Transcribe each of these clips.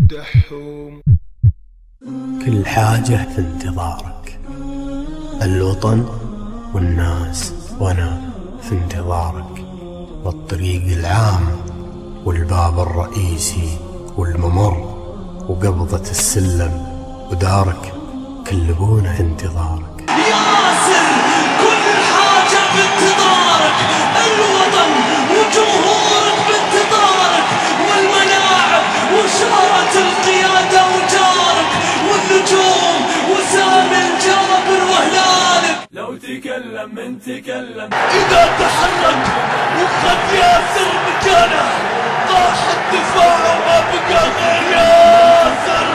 الدحوم. كل حاجة في انتظارك، الوطن والناس وانا في انتظارك، والطريق العام والباب الرئيسي والممر وقبضة السلم ودارك، كلبونا في انتظارك. ياسر كل حاجة بانتظارك، الوطن وجمهورك بانتظارك، والملاعب وشارة القيادة وجارك، والنجوم وسام الجابر وهلالك. لو تكلم من تكلم إذا تحرك وخذ ياسر مكانه، طاح الدفاع وما بقى غير ياسر.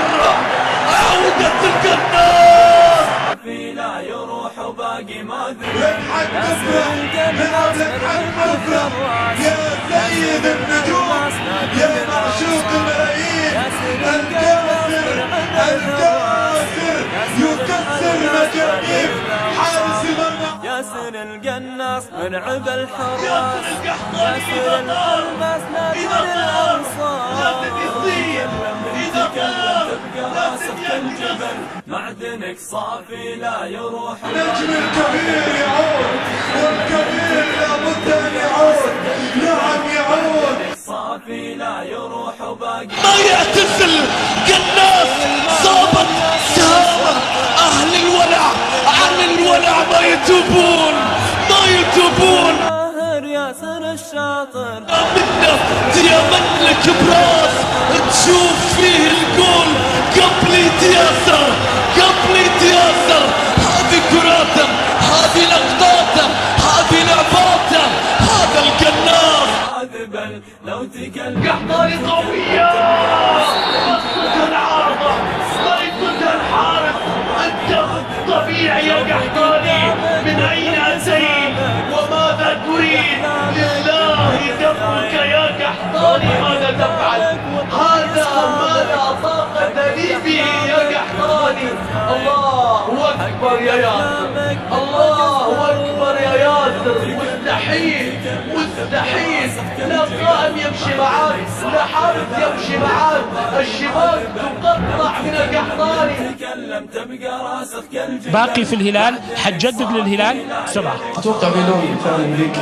عودة القناص لا يروح وباقي ما ادري وين حق نفرح يا سيد النجوم يا معشوق الملايين. الكاسر يكسر مجانيف حارس المرمى ياسر القناص منعب الحراس، ياسر القناص نادر الانصار. إذا تبقى راسك كالجبل، معدنك صافي لا يروح. نجم الكبير يعود، والكبير لابد ان يعود، نعم يعود. صافي لا يروح وباقي ما يعتزل. قناص صابت سهامه، اهل الولع عن الولع ما يتوبون، ما يتوبون. ياسر الشاطر منه يا ملك براس، تشوف فيه الجول قبل ياسر، قبل ياسر. هذه كراته، هذه لقطاته، هذه لعباته، هذا القناص. هذا لو تكلم قحطاني قوية، مقصود العارضة ما يكون الحارس. انت طبيعي يا قحطاني، من اين اتيت وماذا تريد؟ لله دمك يا قحطاني، ماذا تفعل؟ هذا ما لا طاقة لي به يا قحطاني. الله أكبر يا ياسر، الله أكبر يا ياسر. مستحيل مستحيل، لا قائم يمشي معاك، لا حارس يمشي معاك، الشباك تقطع من القحطاني. تكلم تبقى راسك كالجبل. باقي في الهلال، حتجدد للهلال 7. اتوقع بيلوم ثاني امريكي.